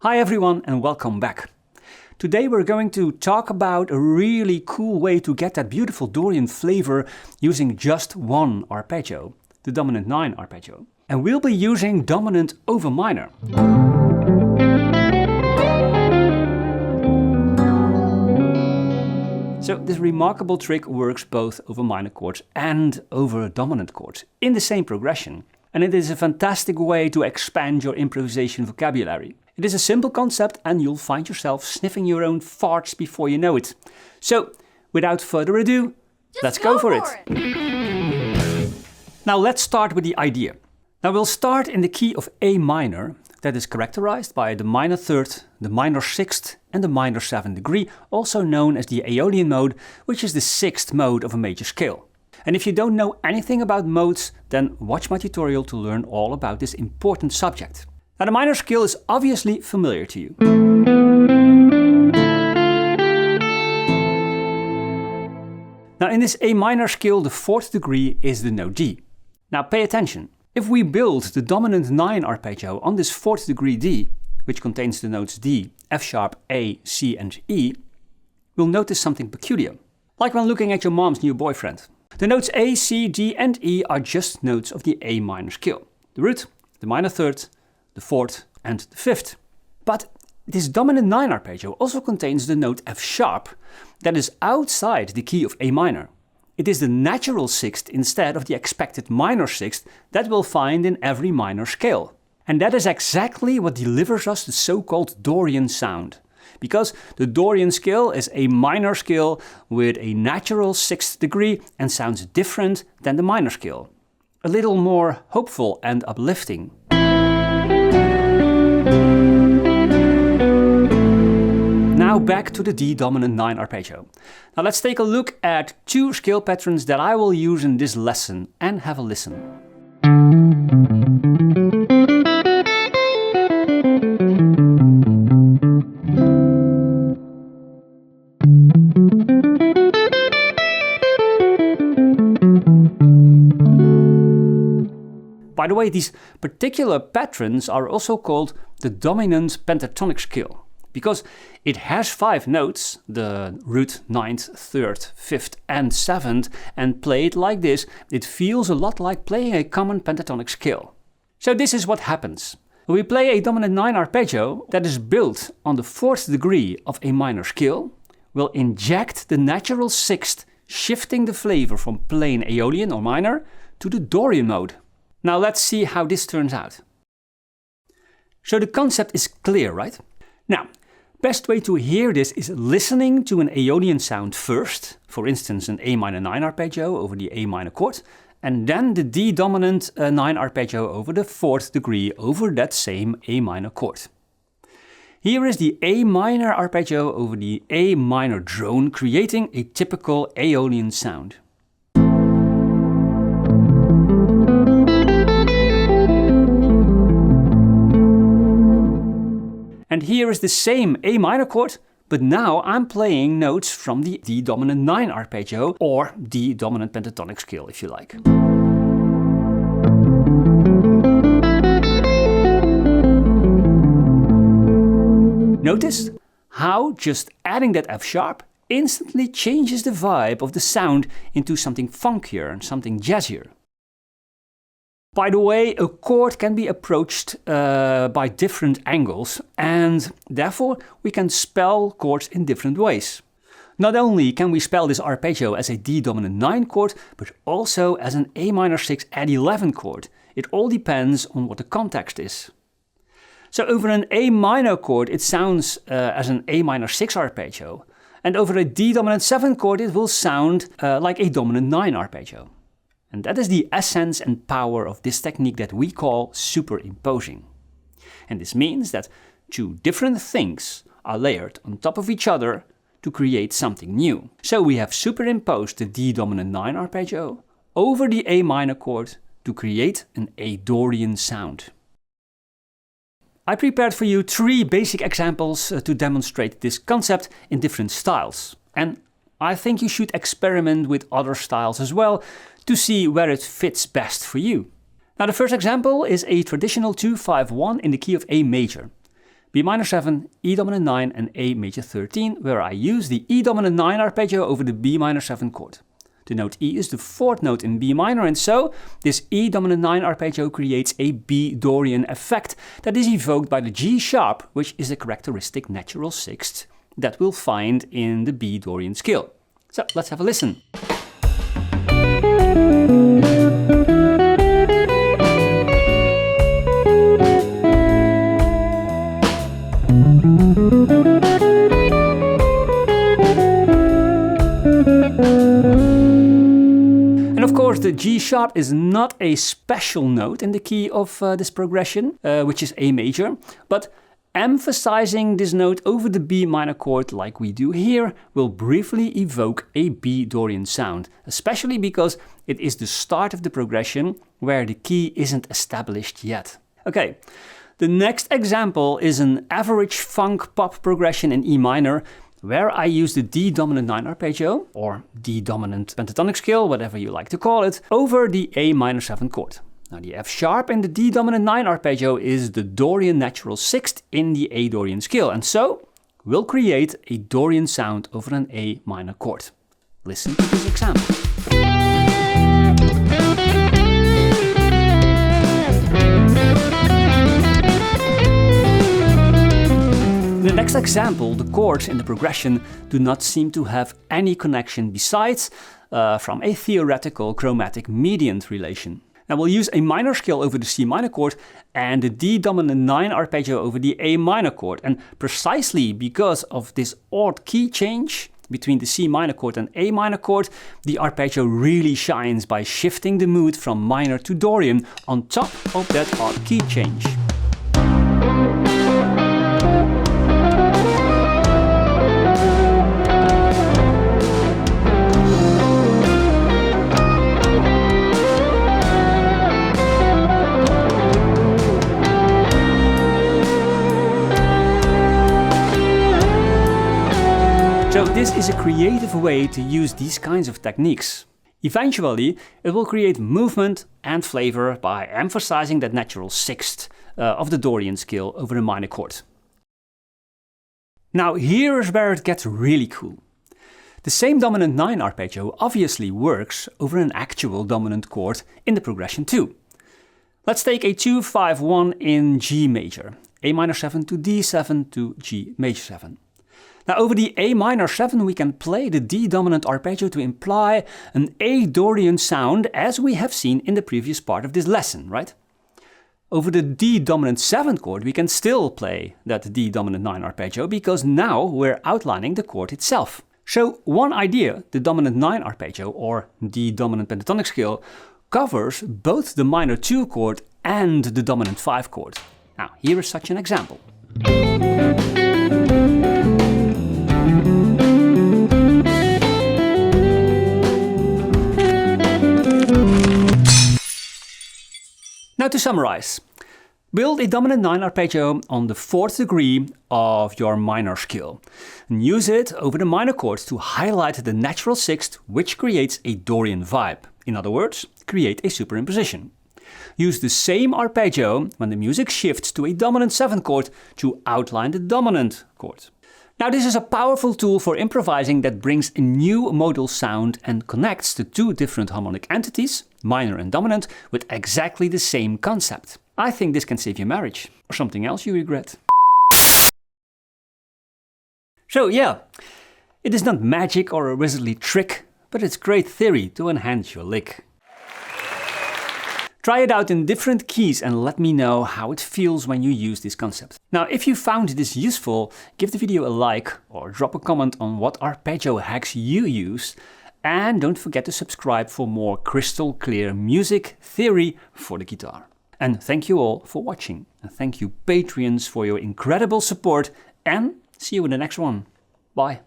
Hi everyone and welcome back. Today we're going to talk about a really cool way to get that beautiful Dorian flavor using just one arpeggio, the dominant 9 arpeggio. And we'll be using dominant over minor. So this remarkable trick works both over minor chords and over dominant chords in the same progression. And it is a fantastic way to expand your improvisation vocabulary. It is a simple concept and you'll find yourself sniffing your own farts before you know it. So, without further ado, let's go for it. Now let's start with the idea. Now we'll start in the key of A minor, that is characterized by the minor third, the minor sixth and the minor 7th degree, also known as the Aeolian mode, which is the 6th mode of a major scale. And if you don't know anything about modes, then watch my tutorial to learn all about this important subject. Now the minor scale is obviously familiar to you. Now in this A minor scale, the 4th degree is the note D. Now pay attention. If we build the dominant 9 arpeggio on this 4th degree D, which contains the notes D, F sharp, A, C and E, we'll notice something peculiar. Like when looking at your mom's new boyfriend. The notes A, C, D and E are just notes of the A minor scale. The root, the minor third, the 4th and the 5th. But this dominant 9 arpeggio also contains the note F sharp that is outside the key of A minor. It is the natural 6th instead of the expected minor 6th that we'll find in every minor scale. And that is exactly what delivers us the so-called Dorian sound. Because the Dorian scale is a minor scale with a natural 6th degree and sounds different than the minor scale. A little more hopeful and uplifting. Now back to the D dominant 9 arpeggio. Now let's take a look at two scale patterns that I will use in this lesson and have a listen. By the way, these particular patterns are also called the dominant pentatonic scale. Because it has 5 notes, the root, 9th, 3rd, 5th and 7th, and played like this, it feels a lot like playing a common pentatonic scale. So this is what happens. We play a dominant 9 arpeggio that is built on the 4th degree of a minor scale. We'll inject the natural 6th, shifting the flavor from plain Aeolian or minor to the Dorian mode. Now let's see how this turns out. So the concept is clear, right? Now, best way to hear this is listening to an Aeolian sound first, for instance an A minor 9 arpeggio over the A minor chord, and then the D dominant 9 arpeggio over the 4th degree over that same A minor chord. Here is the A minor arpeggio over the A minor drone, creating a typical Aeolian sound. And here is the same A minor chord, but now I'm playing notes from the D dominant 9 arpeggio, or D dominant pentatonic scale if you like. Notice how just adding that F sharp instantly changes the vibe of the sound into something funkier and something jazzier. By the way, a chord can be approached by different angles, and therefore we can spell chords in different ways. Not only can we spell this arpeggio as a D dominant 9 chord, but also as an A minor 6 add 11 chord. It all depends on what the context is. So over an A minor chord it sounds as an A minor 6 arpeggio, and over a D dominant 7 chord it will sound like a dominant 9 arpeggio. And that is the essence and power of this technique that we call superimposing. And this means that two different things are layered on top of each other to create something new. So we have superimposed the D dominant 9 arpeggio over the A minor chord to create an A Dorian sound. I prepared for you 3 basic examples to demonstrate this concept in different styles. And I think you should experiment with other styles as well to see where it fits best for you. Now the first example is a traditional 2-5-1 in the key of A major. B minor 7, E dominant 9 and A major 13, where I use the E dominant 9 arpeggio over the B minor 7 chord. The note E is the fourth note in B minor, and so this E dominant 9 arpeggio creates a B Dorian effect that is evoked by the G sharp, which is a characteristic natural sixth that we'll find in the B Dorian scale. So let's have a listen. And of course the G sharp is not a special note in the key of this progression, which is A major, but emphasizing this note over the B minor chord like we do here will briefly evoke a B Dorian sound, especially because it is the start of the progression where the key isn't established yet. Okay, the next example is an average funk pop progression in E minor, where I use the D dominant 9 arpeggio, or D dominant pentatonic scale, whatever you like to call it, over the A minor 7 chord. Now the F sharp in the D dominant 9 arpeggio is the Dorian natural sixth in the A Dorian scale, and so we'll create a Dorian sound over an A minor chord. Listen to this example. In the next example, the chords in the progression do not seem to have any connection besides from a theoretical chromatic mediant relation. Now we'll use a minor scale over the C minor chord and the D dominant 9 arpeggio over the A minor chord. And precisely because of this odd key change between the C minor chord and A minor chord, the arpeggio really shines by shifting the mood from minor to Dorian on top of that odd key change. So this is a creative way to use these kinds of techniques. Eventually, it will create movement and flavor by emphasizing that natural sixth of the Dorian scale over a minor chord. Now here's where it gets really cool. The same dominant 9 arpeggio obviously works over an actual dominant chord in the progression too. Let's take a 2-5-1 in G major, A minor 7 to D7 to G major 7. Now over the A minor 7 we can play the D dominant arpeggio to imply an A Dorian sound as we have seen in the previous part of this lesson, right? Over the D dominant 7 chord we can still play that D dominant 9 arpeggio because now we're outlining the chord itself. So one idea, the dominant 9 arpeggio or D dominant pentatonic scale, covers both the minor 2 chord and the dominant 5 chord. Now here is such an example. Now to summarize, build a dominant 9 arpeggio on the 4th degree of your minor scale and use it over the minor chords to highlight the natural sixth, which creates a Dorian vibe. In other words, create a superimposition. Use the same arpeggio when the music shifts to a dominant 7 chord to outline the dominant chord. Now this is a powerful tool for improvising that brings a new modal sound and connects the two different harmonic entities, minor and dominant, with exactly the same concept. I think this can save your marriage, or something else you regret. So yeah, it is not magic or a wizardly trick, but it's great theory to enhance your lick. Try it out in different keys and let me know how it feels when you use this concept. Now, if you found this useful, give the video a like or drop a comment on what arpeggio hacks you use. And don't forget to subscribe for more crystal clear music theory for the guitar. And thank you all for watching. And thank you Patreons for your incredible support. And see you in the next one. Bye.